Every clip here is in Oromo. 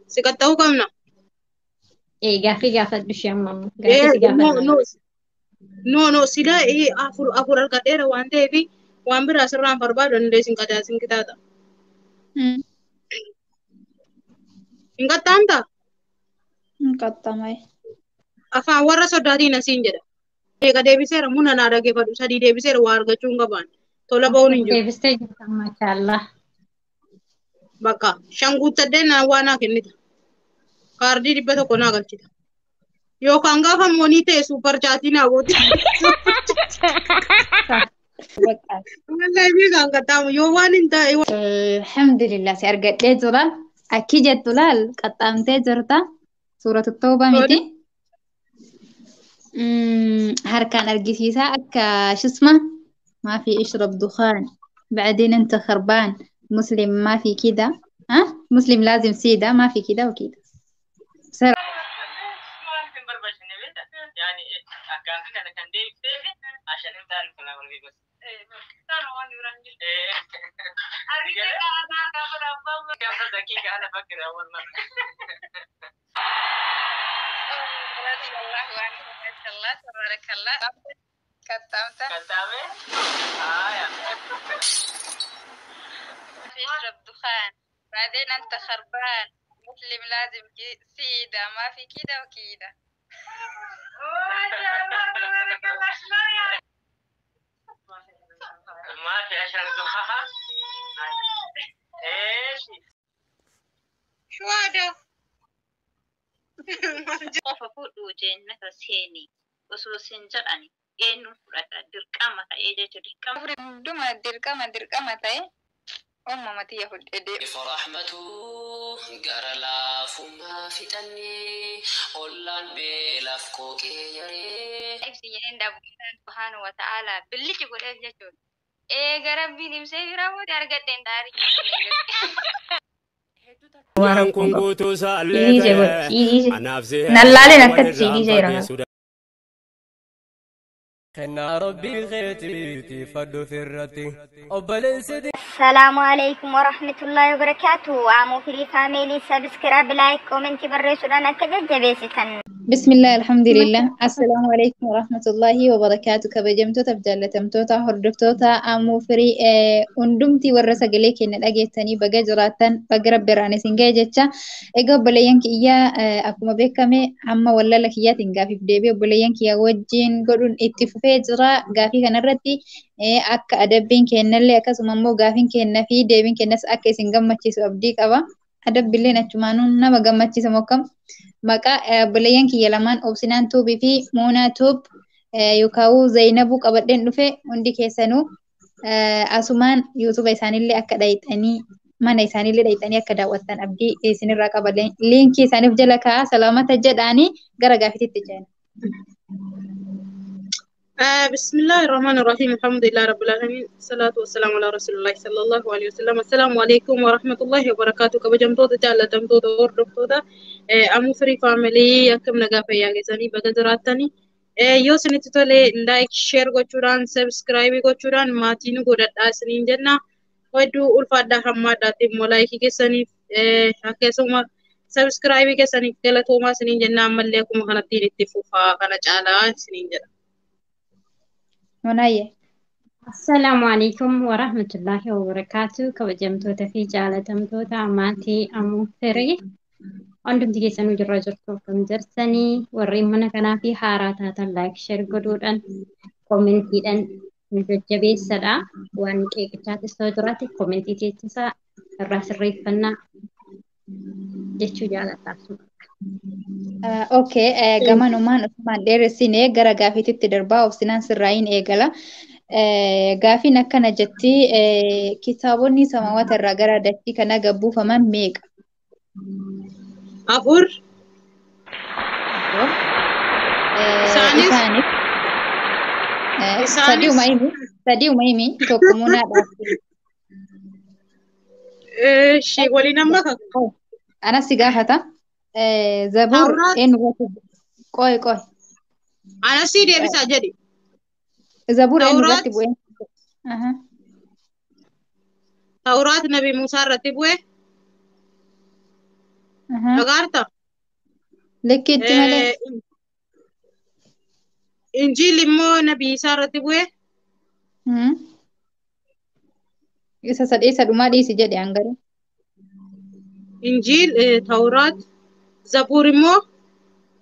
سكتوا كمنا Gaaffii gaafadhu amma إيه gaaffii si نو gaafannaa. نو نو سيدا إيه أفر الكتير وانتي في وان برا سران فرباد ندسين كذا سين كذا إنك تانتا قطمي أفا ورا سوداتي نسين جدا إيه كده بيسير مونا نارا كيفادو سادي ده بيسير وارجع چونغا بان تولا باونين جو Deebistee jirta maashaallah. بكا شانغو تدنا وانا كنيتا كاردي دي بتو كنا قلتي يو كانغا فموني تي سوبر چاتي نا ووتي بقى والله بي كانغا تام يو وانين تا الحمد لله سأرجع جلال أكيد جلال قطعمت جرتا سورة التوبة ميتي هركان أرجسيسا أكا شو اسمه ما في اشرب دخان بعدين أنت خربان مسلم ما في كده ها مسلم لازم سيدة ما في كده وكده سر يعني كان انا كان دي عشان انت عارف الكلام اللي بس انا وانا ورانجي انا دقيقة انا فاكر اول مرة رضي الله عنه ما شاء الله تبارك الله كتامة يا تشرب دخان بعدين انت خربان مسلم لازم سيدة ما في كده وكده ما في عشان الضحى ايش شو هذا qofa fuudhuu jennata seeni osoo sin jedhani eenyu fudhata dirqama ta'ee jechuudha dirqama hunduma dirqama ta'e uumamati yahudhee فرحمته قرلا فما فتني أولان بلاف كوكي يري ibsi jedheen dabbootaan subhaanahu wa ta'aalaa billichi godhee jechuudha eega rabbiin ibsee firamuuti argadheen daarii Waan kun guutuu saallee ta'e nallaaleen akkatti siidii jira kennaa rabbii keetiiti fadhu firratti obboleessi السلام عليكم ورحمة الله وبركاته عمو فري فاميلي سبسكرايب لايك كومنت بري سودانا كججبيستن بسم الله الحمد لله السلام عليكم ورحمة الله وبركاته كبجمتو تبجلتمتو هردفتوتا أمو فري اندمتي ورسا قليك إن الأجيتني بقى جراتن بقرب براني سنجاجتشا إيقا بليانك إيا أكما بيكامي عما ولا لك إيا تنقافي بديبي وبليانك إيا وجين قدون اتفافي جرا قافي كنردي akka adabbiin kennallee akkasuma immoo gaafiin kenna fi deebiin kennas akka isin gammachiisu abdii qaba. Adabbiilleen achumaanuu nama gammachiisa mokkam. Maqaa obboleeyyan kiyya lamaan obsinaan tuubii fi muunaa tuub yookaan Zaynabuu qabadheen dhufe hundi keessanuu asumaan yuutuba isaaniillee akka dhayxanii mana isaaniillee dhayxanii akka daawwattan abdii isinirraa qaba. Liinkii isaaniif jala kaa'aa salaamata jedhaanii gara gaafititti ceena. بسم الله الرحمن الرحيم الحمد لله رب العالمين الصلاة والسلام على رسول الله صلى الله عليه وسلم السلام عليكم ورحمة الله وبركاته كبجمتوتا جالتمتوتا وردفتوتا أمو فري فاميلي أكم نقافة يا جزاني بقدراتني يو سنتولي لايك شير gochuudhaan سبسكرايب gochuudhaan maatii nu godhadhaa isiniin jenna hedduu ulfaadhaa hammaadhaatiif immoo laayikii keessaniif akkasuma سبسكرايب keessaniif galatoomaa isiniin jenna ammallee akkuma kanatti itti fufaa kana caalaa isiniin jedha. Munaaye. Assalaamu alaikum warahmatullahi wabarakatuh. Kabajamtoota fi jaalatamtoota maatii Amuu Firii hundumti keessanuu jirra jirtu akkam jirtanii warreen mana kanaa fi haaraa taatan laayik sheer godhuudhaan koomentiidhaan nu jajjabeessadha. Waan qeeqichaatis ta'u jiraate koomentii teessisaa irraa sirreeffannaa jechuu jaalattaaf. Okay, gamanumaan utumaan dheeressine gara gaafititti darbaa obsinaan sirraayin eegala. Gaafiin akkana jetti kitaabonni samaawwata irraa gara dachii kana gabbuufaman meeqa? Afur. Isaanis sadiuma himi tokko munaadhaaf. Waliin amma kakka. Anas si gaafata. Zabur eenyurratti qoy. Anasii deebisaa jedhi. Zabur eenyurratti bu'e? Tawraat Nabi Musaa irratti bu'e. أها أغارتا لكيت مالي إنجيل مو نبي سارة تبوي إسا سد إسا دوما دي سجد أنغري إنجيل توراة زبور مو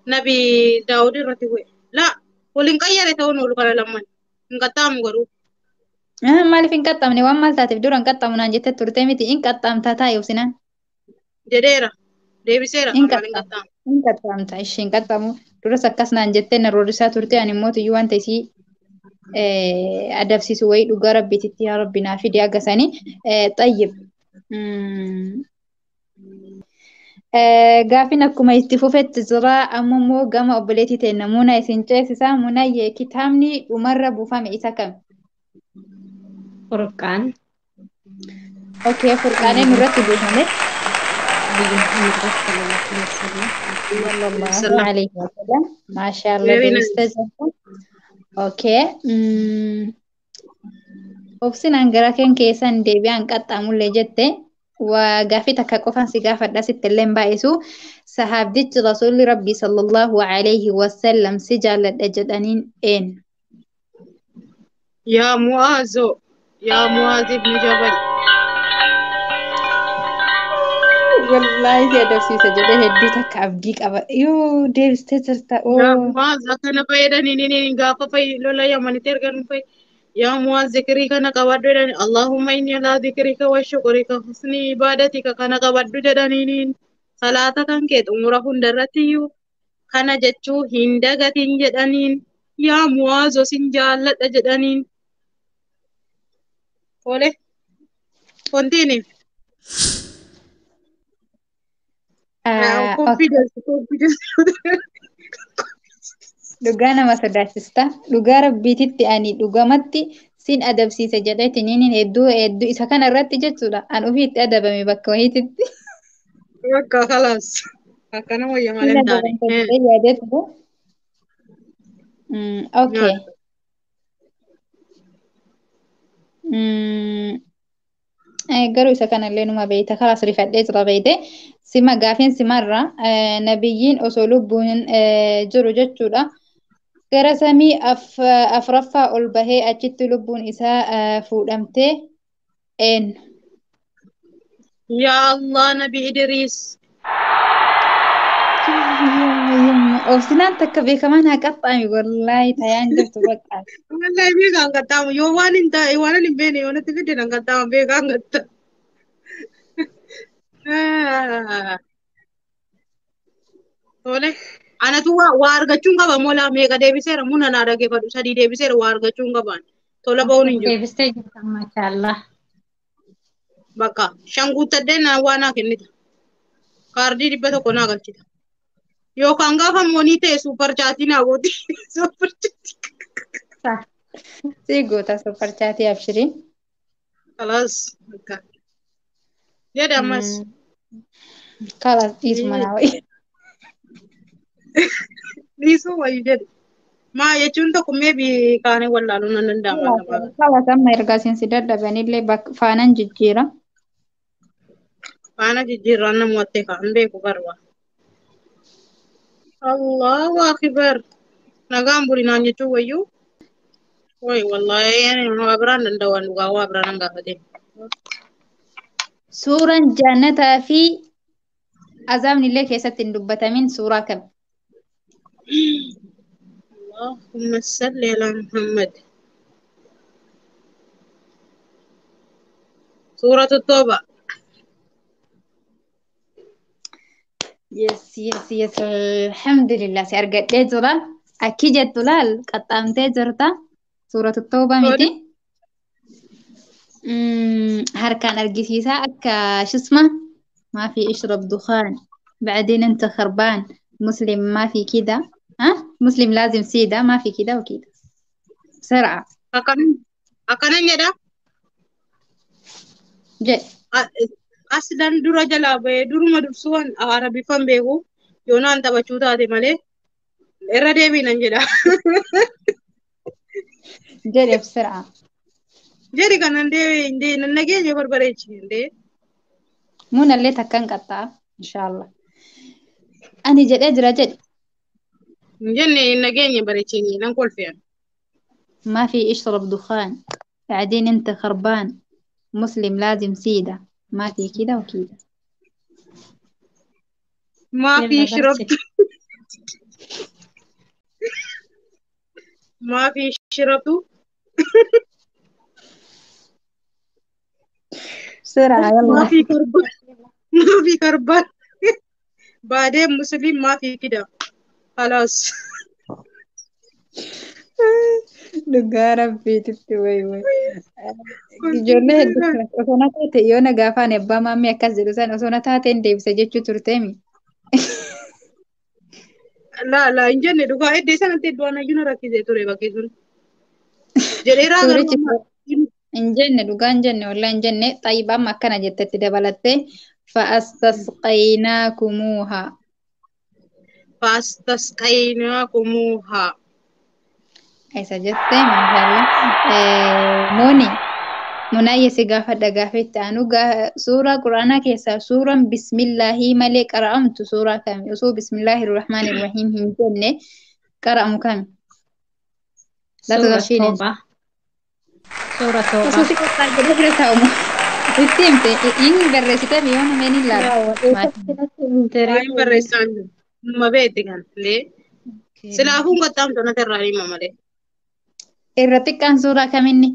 نبي داود رتبوي لا ولين كير تون ولكلا لمن نقطعم غرو maaliif hin qaxxamne waan maal taateef dura hin qaxxamu naan jettee turte miti hin qaxxamtaa taa yoosinaan جديرة ديبسيرة hin أمال qaxxamu نقطعم hin qaxxamta ishee hin qaxxamu duras akkas naan jettee na roorrisaa turte ani immoo tuyyuu wanta isii adabsiisu wayii dhugaa rabbiititti yaa rabbi naa fide agasanii xayyib gaafin akkuma itti fufetti jira amma immoo gama obboleetii ta'e namuuna isin ceesisaa munayyee kitaabni dhumarra buufame isa kam Furqaan. okay furqaanee nurratti buufame sallallahu alaihi wasallam maashaallah Very nice. deebistee jirtu okay obsinaan gara keen keessan deebi'aan qaxxaamullee jette waa gaafii takka qofaan si gaafadha sitti illee baay'isu sahaabdichi rasuulli rabbii sallallahu alaihi wasallam si jaalladha jedhaniin een يا معاذ يا معاذ بن جبل wallaahi si adabsiisa jedhee hedduu takka abdii qaba yoo deebistee jirta يا oo معاذ أكن فايدا نيني غافا في لولا يا من ترجع في يا معاذ ذكرك أنا كبادو اللهم إني على ذكرك وشكرك حسن عبادتك كنا كبادو جدانين صلاة كانت أمورا هندرتيو كنا جتشو هندغتين جدانين يا معاذ سنجالة جدانين Ole, continue. okay. Confidence. Dhugaa nama sodaachista. Dhugaa rabbiititti ani dhugamatti sin adabsiisa jedheetiniin hedduu isa kana irratti jechuudha. An ofiitti adabame bakka wayiititti. Bakka kalaas. Akkana wayya malee hin taane. Yaadetu. Okay. Garuu isa kanallee numa beeyta kalaas rifadhee jira beeyte sima gaafiin simarra nabiyyiin osoo lubbuun jiru jechuudha. Gara samii afraffaa ol bahee achitti lubbuun isaa fuudhamtee een. Yaa Allah Nabi Idriis. Obsinaan takka beekamaa naa qaxxaami wallaahi tayaan jirtu bakka. Wallahi beekaan qaxxaamu yoo waan hin taa'e waan hin beene yoo natti fide nan qaxxaama beekaan qaxxaamu. Tole. Anatu waa argachuun qaba mola meeqa deebiseera muna naa dhaggeeffadhu sadii deebiseera waa argachuun qabaan. Tola ba'uun hin jiru. Deebistee jirta maashaallah. Bakka shan guuttadhee naa waa naa kennita. Kaardii 100 naa galchita. Yookaan gaafa moonii ta'e suupar chaatii naa gooti. Suupar chaatii. Si goota suupar chaatii abshirii. Kalaas. Bakka. Jedhe ammas. Kalaas dhiisuma naa wayi. Dhiisuu wayii jedhe. Maa jechuun tokko meebii kaanee wallaaluu nan danda'ama. Kalaas amma ergaa siinsi dadhabanillee faanan jijjiira. Faana jijjiirraan namoota kaan beeku garba. Allahu akbar. Nagaan bulinaan jechuun wayyuu. Wayi wallahi waa biraan danda'an dhugaa waa biraan hin gaafate. Suuraan jannataa fi azaabnillee keessatti hin dubbatamin suuraa kam? Allahumma salli ala Muhammad. Suuratu Tooba. Yes. Alhamdulillah si argadhee jira. Akki jettu laal qaxxaamtee jirta. Suuratu Tooba miti. Harkaan argisiisaa akka shisma ما في اشرب دخان بعدين انت خربان مسلم ما في كده مسلم لازم سيدة ما في كده وكده بسرعة Akkanan jedha. جد Aslan dura jalaa bahee duruma dursuun arabiffan beeku yoonaan taphachuu taate malee irra deebiinan jedha. جد بسرعة Jedhi kanan deebiin nan nageenya barbareechi. مو اللي تكن قطع إن شاء الله أنا جد أجرى جد جنة نجيني بريتشيني نقول فيها. ما في اشرب دخان بعدين أنت خربان مسلم لازم سيدة ما في كده وكده. ما في يلا شربت برسل. ما في شربتوا بسرعة ما يلا. في كربان ما في كربان بعدين مسلم ما في كده خلاص. Dhugaa في تبتي وي كنت ijoollee كده. hedduu osoo na taate yoo na gaafaan abbaa maammii akkas jedhu san osoo na taateen deebisa jechuu turteemi. لا لا إن جنة دكا إدي سنة تدوانا جنة ركزة توري بكيسون جريرا غرو Suurichi أما hin jenne dhugaa hin jenne wallaa hin jenne xayyib amma akkana jettetti dabalattee fa'astasqaynaakuumuuha فاستسقيناكموها isa jettee maashaallah mooni munaayye si gaafadha gaafetti aanu suuraa quraanaa keessaa suuraan bismillaahii malee qara'amtu suuraa kami osoo bismillaahir rahmaanir rahiim hin jenne qara'amu kami la سورة tagashiine توبة. سورة توبة. osoo si qophaa jedhee bira taa'umu itti himte inni barreessitee biyyoon hameen hin laalu وين بريسان ما بيتي كان ليه سلافون قدام تنا تراني ما مالي irra xiqqaan suuraa kaminni